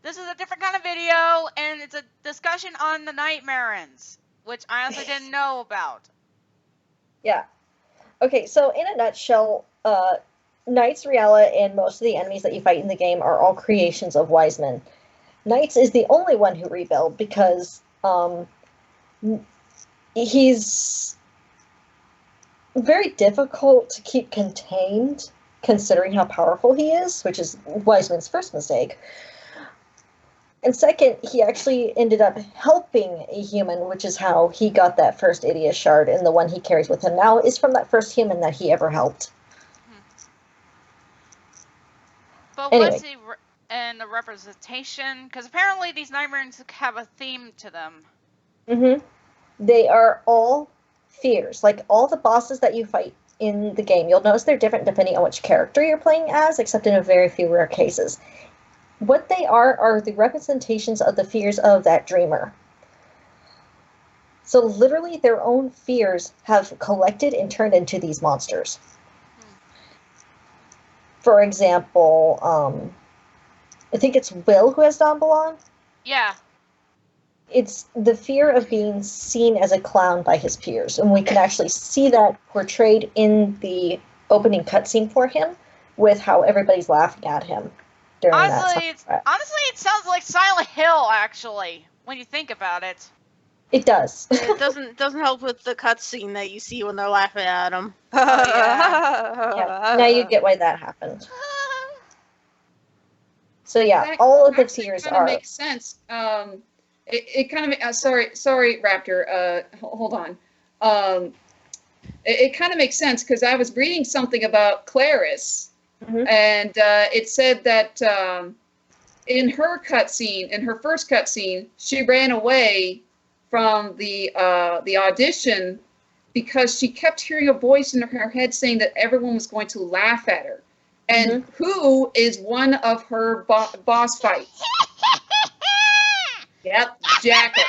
this is a different kind of video, and it's a discussion on the Nightmarens, which I honestly didn't know about. Yeah. Okay, so in a nutshell, Knights, Reala, and most of the enemies that you fight in the game are all creations of Wiseman. Knights is the only one who rebuilt because he's very difficult to keep contained considering how powerful he is, which is Wiseman's first mistake. And second, he actually ended up helping a human, which is how he got that first Idiot shard, and the one he carries with him now is from that first human that he ever helped. But anyway. What's in the representation? Because apparently these Nightmarens have a theme to them. Mm-hmm. They are all fears. Like, all the bosses that you fight in the game, you'll notice they're different depending on which character you're playing as, except in a very few rare cases. What they are the representations of the fears of that dreamer. So literally their own fears have collected and turned into these monsters. For example, I think it's Will who has Don Balon. Yeah. It's the fear of being seen as a clown by his peers, and we can actually see that portrayed in the opening cutscene for him, with how everybody's laughing at him. Honestly, it sounds like Silent Hill, actually, when you think about it. It does. It doesn't help with the cutscene that you see when they're laughing at him. Oh, yeah. Now you get why that happened. So yeah, that all of the fears kind of makes sense. It kind of sorry, Raptor. Hold on. It kind of makes sense because I was reading something about Clarice. Mm-hmm. And it said that in her cutscene, in her first cutscene, she ran away from the audition because she kept hearing a voice in her head saying that everyone was going to laugh at her. And who is one of her boss fights? Yep, Jackal.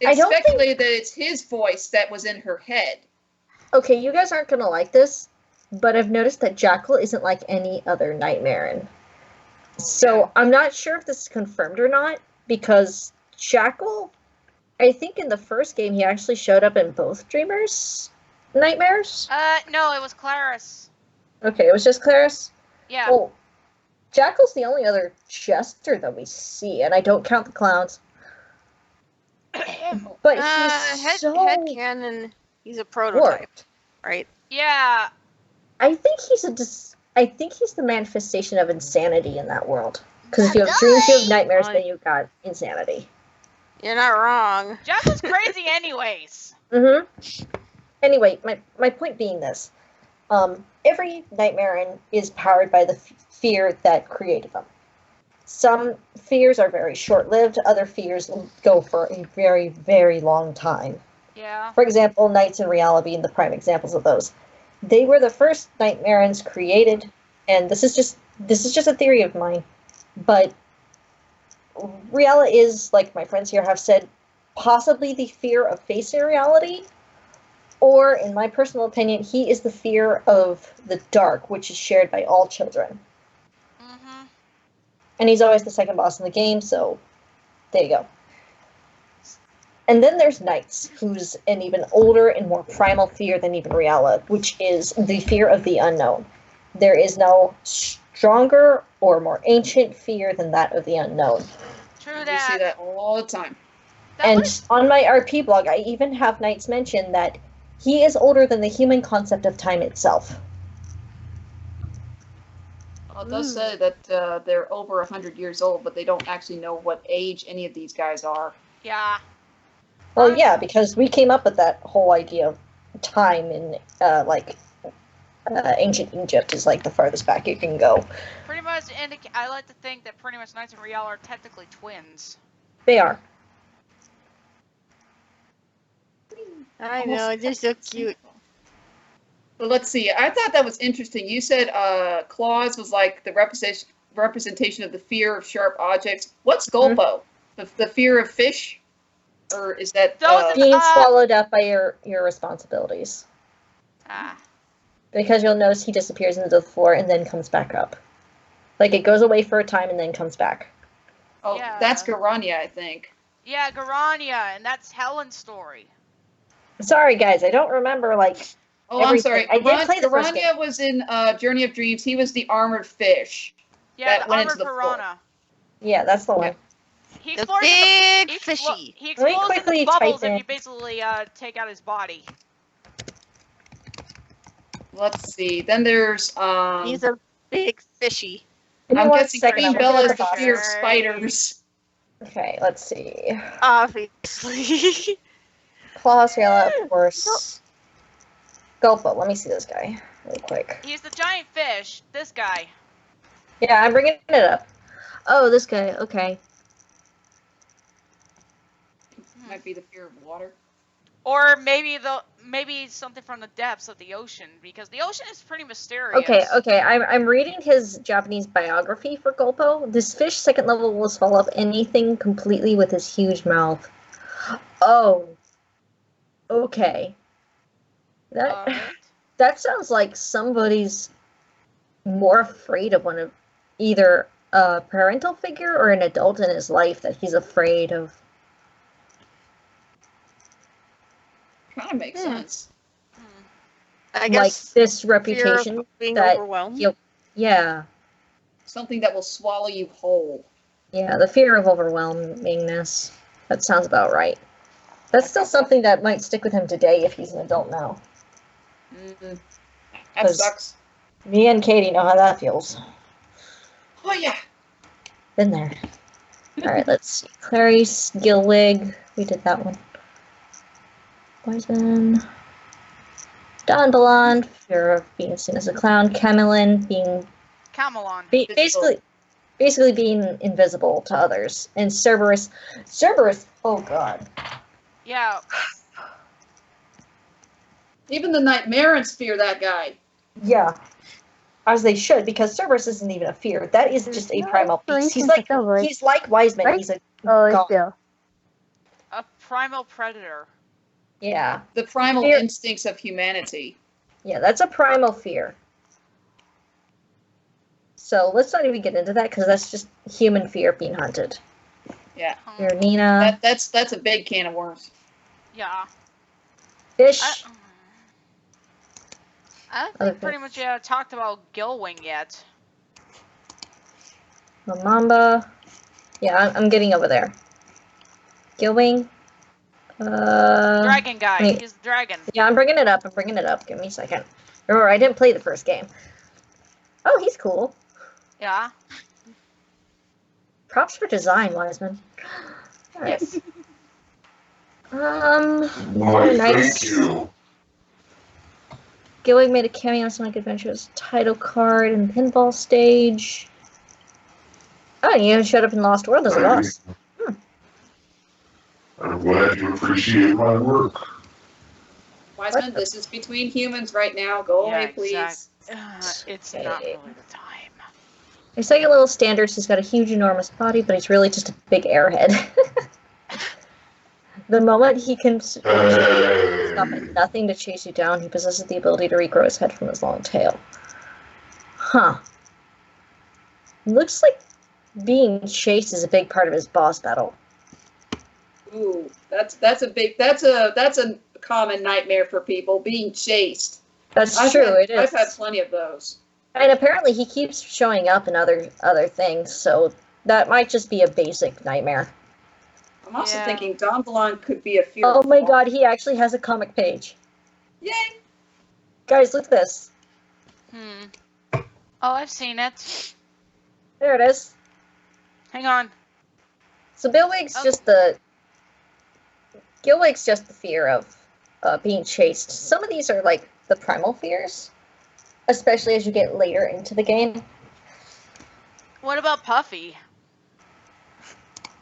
It's speculated that it's his voice that was in her head. Okay, you guys aren't going to like this, but I've noticed that Jackal isn't like any other Nightmaren. So I'm not sure if this is confirmed or not, because Jackal, I think in the first game he actually showed up in both Dreamers' nightmares? No, it was Clarice. Okay, it was just Clarice? Yeah. Well, Jackal's the only other jester that we see, and I don't count the clowns. But he's headcanon. He's a prototype, warped. Right? Yeah. I think he's the manifestation of insanity in that world. Because if you have dreams, you have nightmares, then you've got insanity. You're not wrong. Jackal's crazy anyways. Anyway, my point being this. Every Nightmaren is powered by the fear that created them. Some fears are very short-lived, other fears go for a very, very long time. Yeah. For example, Knights and Reala being the prime examples of those. They were the first Nightmarens created, and this is just a theory of mine, but Reala is, like my friends here have said, possibly the fear of facing reality, or, in my personal opinion, he is the fear of the dark, which is shared by all children. And he's always the second boss in the game, so there you go. And then there's Knights, who's an even older and more primal fear than even Reala, which is the fear of the unknown. There is no stronger or more ancient fear than that of the unknown. True that. You see that all the time. And on my RP blog, I even have Knights mention that he is older than the human concept of time itself. Well, it does say that they're over 100 years old, but they don't actually know what age any of these guys are. Yeah. Well, yeah, because we came up with that whole idea of time in, ancient Egypt is, like, the farthest back you can go. Pretty much, I like to think that pretty much Knights and Reala are technically twins. They are. I know, they're so cute. Well, let's see. I thought that was interesting. You said claws was like the representation of the fear of sharp objects. What's Gulpo? The fear of fish? Or is that... being swallowed up by your responsibilities. Ah. Because you'll notice he disappears into the floor and then comes back up. Like it goes away for a time and then comes back. Oh, Yeah. that's Garanya, I think. Yeah, Garanya, and that's Helen's story. Sorry, guys, I don't remember like. Oh, I'm sorry. I did play the first game. Garanya was in Journey of Dreams. He was the armored fish. Yeah, that the went armored into the piranha. Yeah, that's the one. He The explores big he fishy. He Let me explodes in quickly the bubbles type if in. you basically take out his body. Let's see. Then there's He's a big fishy. Give me I'm one guessing second, Queen I'm Bella looking is at the the fear of process. spiders. Okay, let's see. Obviously. Clausiella, of course. Gulpo, let me see this guy really quick. He's the giant fish. This guy. Yeah, I'm bringing it up. Oh, this guy. Okay. Might be the fear of water. Or maybe something from the depths of the ocean, because the ocean is pretty mysterious. Okay. I'm reading his Japanese biography for Gulpo. This fish second level will swallow up anything completely with his huge mouth. Oh. Okay. Alright. That sounds like somebody's more afraid of one of either a parental figure or an adult in his life that he's afraid of. Kind of makes sense. I Like guess this fear reputation of being that overwhelmed. yeah, Something that will swallow you whole. yeah, the fear of overwhelmingness. That sounds about right. That's still something that might stick with him today if he's an adult now. That 'Cause- sucks. Me and Katie know how that feels. Oh yeah. Been there. Alright, let's see. Clarice, Gilwig. We did that one. Poison. Don Ballon, fear of being seen as a clown. Camelin, being Camelon. basically being invisible to others. And Cerberus, oh god. Yeah. Even the Nightmarens fear that guy. Yeah. As they should, because Cerberus isn't even a fear. That is just a primal beast. He's like Wiseman. Right? He's a Oh, god. still. A primal predator. Yeah. The primal Fear- instincts of humanity. Yeah, that's a primal fear. So let's not even get into that because that's just human fear of being hunted. Yeah. Here, Nina. That's a big can of worms. Yeah. Fish. I don't Other think pretty much talked about Gilwing yet. Mamba. Yeah, I'm getting over there. Gilwing. Dragon guy. wait. He's the dragon. Yeah, I'm bringing it up. Give me a second. Remember, I didn't play the first game. Oh, he's cool. Yeah. Props for design, Wiseman. All right. Yes. Why, nice. thank you. Gilwig made a cameo in Sonic Adventures title card and pinball stage. Oh, you showed up in Lost World as a boss. I'm glad you appreciate my work. Wiseman, this is between humans right now. Go away, please. It's not really the time. His second level standards, he's got a huge, enormous body, but he's really just a big airhead. The moment he can stop at nothing to chase you down, he possesses the ability to regrow his head from his long tail. Huh. Looks like being chased is a big part of his boss battle. Ooh, that's a common nightmare for people, being chased. That's I've true, had, it is. I've had plenty of those. And apparently he keeps showing up in other things, so that might just be a basic nightmare. I'm also Yeah. thinking Don Ballon could be a fear. Oh of my water. god, he actually has a comic page. Yay! Guys, look at this. Oh, I've seen it. There it is. Hang on. So Gilwig's Oh. just the fear of being chased. Some of these are like the primal fears, especially as you get later into the game. What about Puffy?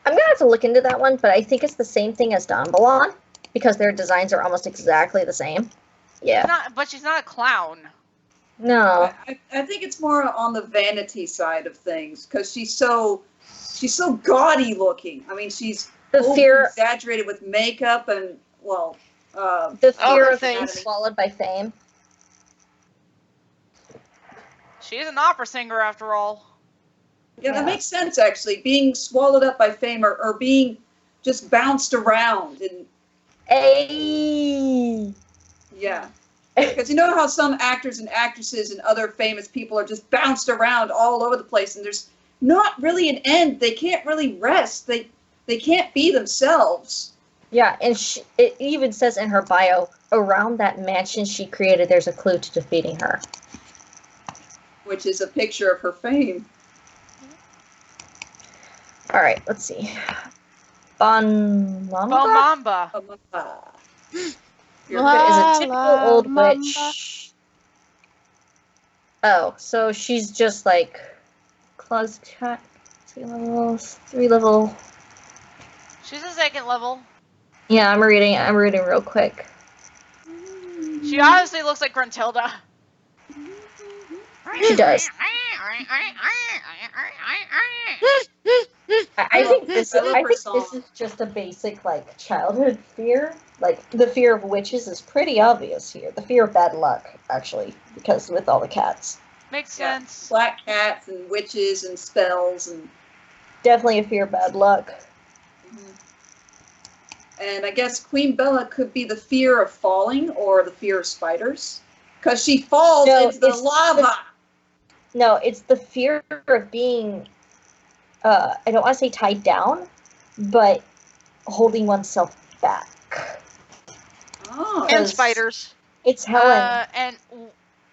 I'm gonna have to look into that one, but I think it's the same thing as Don Ballon because their designs are almost exactly the same. Yeah. But she's not a clown. No. I think it's more on the vanity side of things because she's so gaudy looking. I mean, she's The fear exaggerated with makeup and the fear other of being things. swallowed by fame. She's an opera singer after all. Yeah, that makes sense, actually. Being swallowed up by fame or being just bounced around. And Hey. yeah. Because you know how some actors and actresses and other famous people are just bounced around all over the place, and there's not really an end. They can't really rest. They can't be themselves. Yeah, and it even says in her bio, around that mansion she created, there's a clue to defeating her. Which is a picture of her fame. All right, let's see. Bonmamba? Bomamba. Is a typical old witch. Oh, so she's just like closet cat, 3 level. She's a 2nd level. Yeah, I'm reading real quick. She honestly looks like Gruntilda. She does. I think this is just a basic like childhood fear. Like the fear of witches is pretty obvious here. The fear of bad luck, actually, because with all the cats. Makes sense. Black cats and witches and spells and definitely a fear of bad luck. And I guess Queen Bella could be the fear of falling or the fear of spiders, because she falls into the lava. No, it's the fear of being. I don't want to say tied down, but holding oneself back. Oh. And spiders. It's Helen. And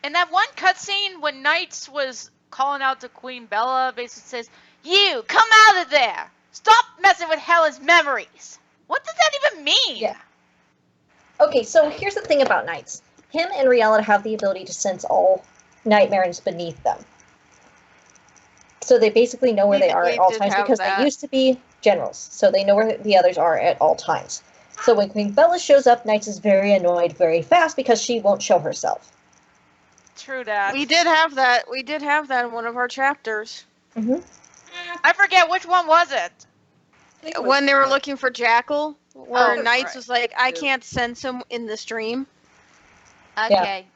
in that one cutscene when Knights was calling out to Queen Bella, basically says, "You come out of there! Stop messing with Helen's memories." What does that even mean? Yeah. Okay, so here's the thing about Knights. Him and Riella have the ability to sense all Nightmarens beneath them. So they basically know where they are at all times because they used to be generals. So they know where the others are at all times. So when Queen Bella shows up, Knights is very annoyed very fast because she won't show herself. True that. We did have that. We did have that in one of our chapters. Mm-hmm. I forget, which one was it? When they were looking for Jackal, where Knights right. was like, I can't sense him in the stream. Okay.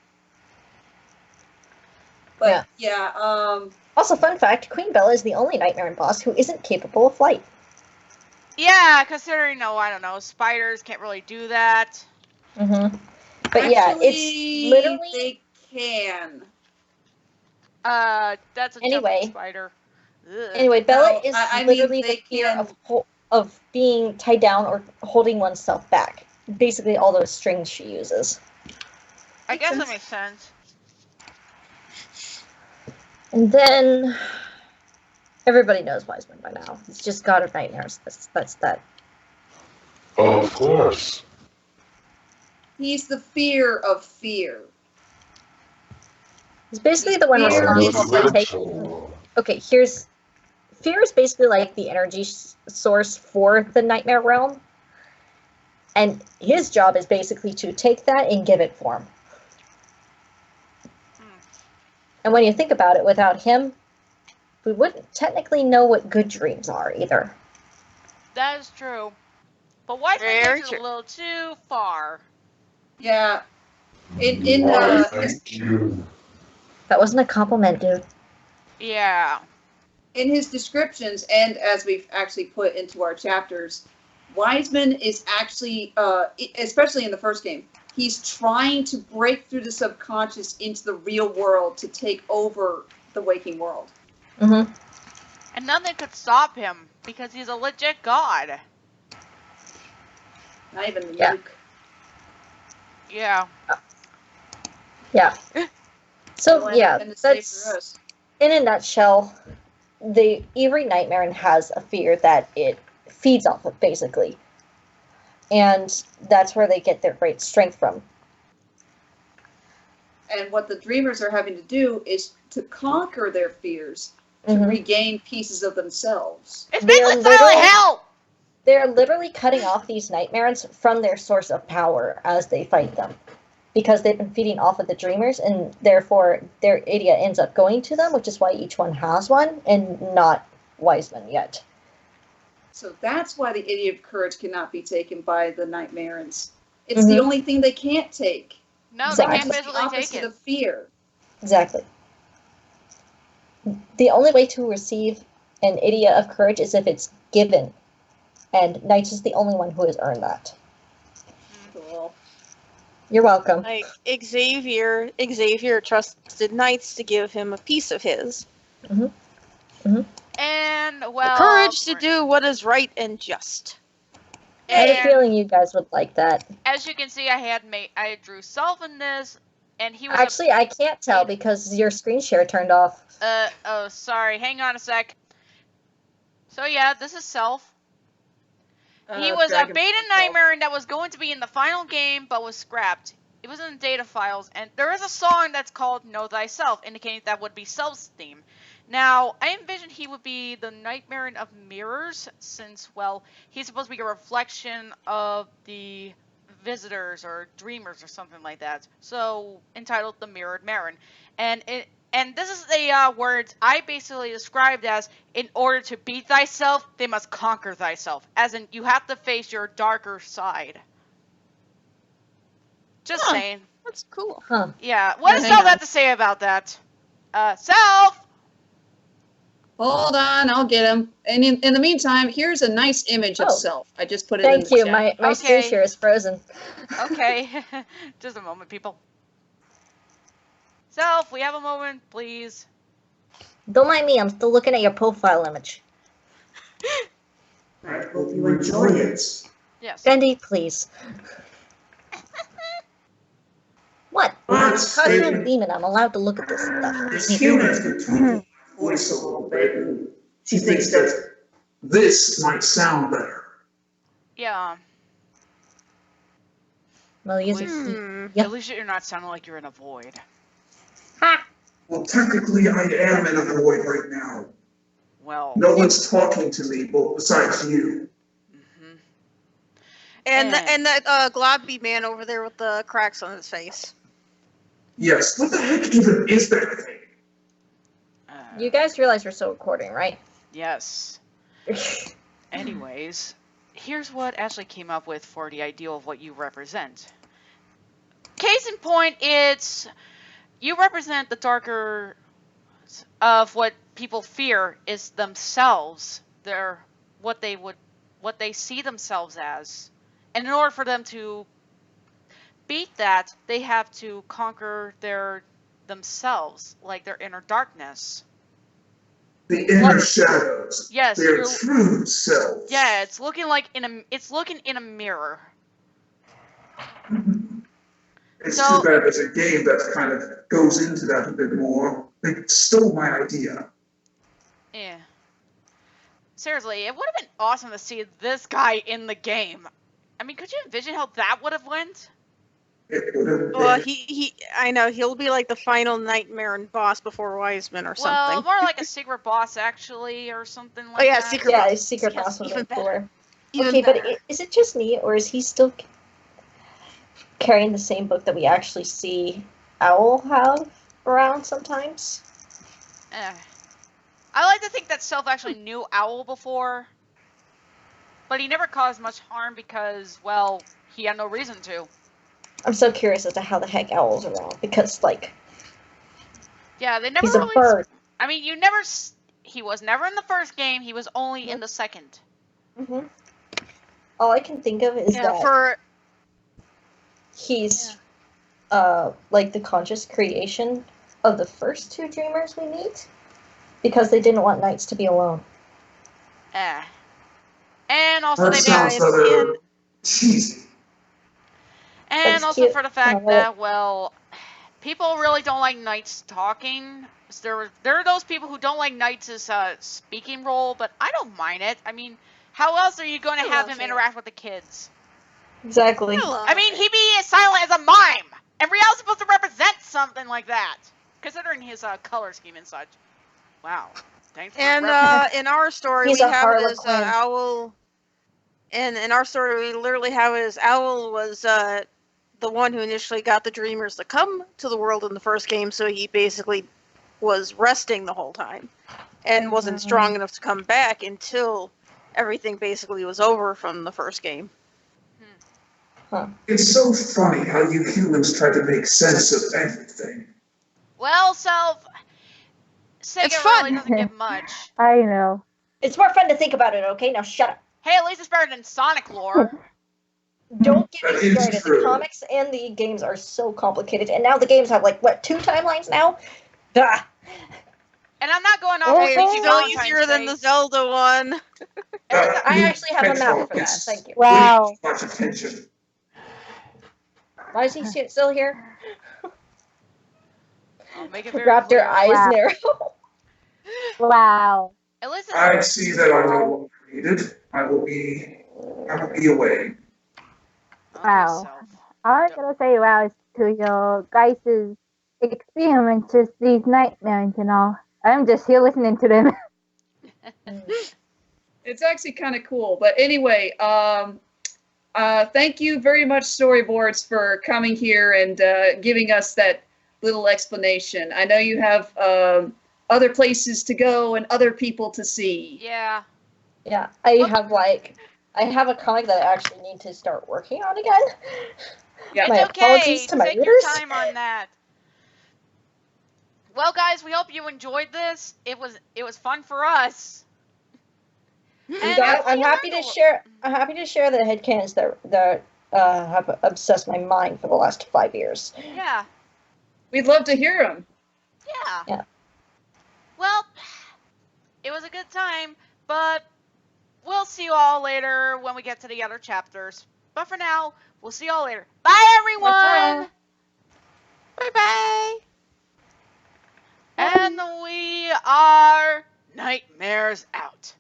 But Also, fun fact, Queen Bella is the only Nightmaren boss who isn't capable of flight. Yeah, considering, I don't know, spiders can't really do that. Mm-hmm. But actually, yeah, it's literally... they can. That's a jumping spider. Ugh. Anyway, Bella is literally the fear of being tied down or holding oneself back. Basically, all those strings she uses. I guess that makes sense. And then everybody knows Wiseman by now. He's just God of Nightmares. That's that. Of course. He's the fear of fear. He's basically the one responsible for taking... Okay, fear is basically like the energy source for the Nightmare realm. And his job is basically to take that and give it form. And when you think about it, without him, we wouldn't technically know what good dreams are either. That is true. But Wiseman takes it a little too far. Yeah. Thank you. That wasn't a compliment, dude. Yeah. In his descriptions, and as we've actually put into our chapters, Wiseman is actually, especially in the first game, he's trying to break through the subconscious into the real world to take over the waking world. Mm-hmm. And nothing could stop him because he's a legit god. Not even the nuke. Yeah. Yeah. So yeah, that's in a nutshell. Every Nightmaren has a fear that it feeds off of, basically, and that's where they get their great strength from. And what the Dreamers are having to do is to conquer their fears, to regain pieces of themselves. It's basically Silent Hell! They're literally cutting off these Nightmarens from their source of power as they fight them. Because they've been feeding off of the Dreamers, and therefore their idiot ends up going to them, which is why each one has one, and not Wiseman yet. So that's why the Idiot of Courage cannot be taken by the Nightmarens. It's the only thing they can't take. No, exactly. they can't physically take it. It's the opposite of fear. Exactly. The only way to receive an idiot of courage is if it's given, and Knights is the only one who has earned that. Cool. You're welcome. Like Xavier trusted Knights to give him a piece of his. And The well, courage to do what is right and just. I had a and feeling you guys would like that. as you can see, I drew Self in this, and he was Actually, I can't tell because your screen share turned off. oh, sorry. Hang on a sec. So yeah, this is Self. He was a Dragon beta Ball. Nightmare that was going to be in the final game, but was scrapped. It was in the data files, and there is a song that's called Know Thyself, indicating that would be Self's theme. Now, I envisioned he would be the Nightmare of Mirrors, since, well, he's supposed to be a reflection of the visitors or dreamers or something like that. So, entitled The Mirrored Marin. And this is the words I basically described as, in order to beat thyself, they must conquer thyself. As in, you have to face your darker side. Just Huh. saying. That's cool. Huh. Yeah, what does Hang Self on. have to say about that? Self! Hold on, I'll get him. And in the meantime, here's a nice image of Oh. Self. I just put it in Thank the you. chat. My screen Okay. share is frozen. Okay, just a moment, people. Self, we have a moment, please. Don't mind me. I'm still looking at your profile image. I hope you enjoy it. Yes. Bendy, please. What? I'm a But cartoon it- demon. I'm allowed to look at this stuff. This human's been tweaking my voice a little bit, and she thinks that this might sound better. Yeah. Well, use Hmm. Yeah. At least you're not sounding like you're in a void. Ha! Well, technically, I am in a void right now. Well. No one's talking to me, but besides you. Mhm. And Yeah. and that globby man over there with the cracks on his face. Yes, what the heck even is that thing? You guys realize we're still recording, right? Yes. Anyways, here's what Ashley came up with for the ideal of what you represent. Case in point, it's you represent the darker of what people fear is themselves. They're what they see themselves as. And in order for them to beat that, they have to conquer their themselves, like their inner darkness. The inner What? shadows. Yes, Their you're- true selves. Yeah, it's looking in a mirror. It's So- too bad there's a game that kind of goes into that a bit more. They stole my idea. Yeah. Seriously, it would have been awesome to see this guy in the game. I mean, could you envision how that would have went? It would have Well, been. I know he'll be like the final Nightmare and boss before Wiseman or Well, something. more like a secret boss, actually, or something like Oh, yeah, that. secret- Yeah, his secret Yes, boss would even have been better. cooler. Even Okay, but better. is it just me, or is he still carrying the same book that we actually see Owl have around sometimes? I like to think that Self actually knew Owl before, but he never caused much harm because, well, he had no reason to. I'm so curious as to how the heck Owl's around, because, like, Yeah, they never he's a really. bird. I mean, he was never in the first game. He was only in the second. Hmm. All I can think of is Yeah, that for he's, like, the conscious creation of the first two dreamers we meet, because they didn't want Knights to be alone. And also That they sounds made, rather cheesy. and That's also cute. for the fact Yeah, that, well, people really don't like Knights talking. There are those people who don't like Knights' speaking role, but I don't mind it. I mean, how else are you going to I have love him it. interact with the kids? Exactly. I mean, he'd be as silent as a mime, and Riel's supposed to represent something like that, considering his color scheme and such. Wow. Thanks for And reference. in our story, He's we a have it as Harlequin. Owl. And in our story, we literally have it as Owl was the one who initially got the Dreamers to come to the world in the first game, so he basically was resting the whole time and wasn't strong enough to come back until everything basically was over from the first game. It's so funny how you humans try to make sense of everything. Well, Self, Sega It's fun. really doesn't give much. I know. It's more fun to think about it, okay? Now shut up. Hey, at least it's better than Sonic lore. Don't get That me is started. The true. comics and the games are so complicated, and now the games have like what 2 timelines now? Ah, And I'm not going off Oh, Hey, because it's it's still Valentine's easier than Day. the Zelda one. I actually have a map for that. Thank you. wow. Much attention. Why is he still here? I'll make it very Raptor clear. eyes Wow. narrow. Wow. At least I it's, see that I'm no longer needed. I will be away. okay, Wow. so. I'm gonna say wow to your guys' experience with these nightmares and all. I'm just here listening to them. It's actually kind of cool. But anyway, thank you very much, Storyboards, for coming here and giving us that little explanation. I know you have other places to go and other people to see. Yeah. Yeah, I have a comic that I actually need to start working on again. Yeah. My It's okay. apologies to my Take your readers. time on that. Well, guys, we hope you enjoyed this. It was fun for us. And I'm happy to share. I'm happy to share the headcanons that have obsessed my mind for the last 5 years. Yeah. We'd love to hear them. Yeah. Yeah. Well, it was a good time, but we'll see you all later when we get to the other chapters. But for now, we'll see you all later. Bye, everyone! Bye-bye. And we are Nightmares out.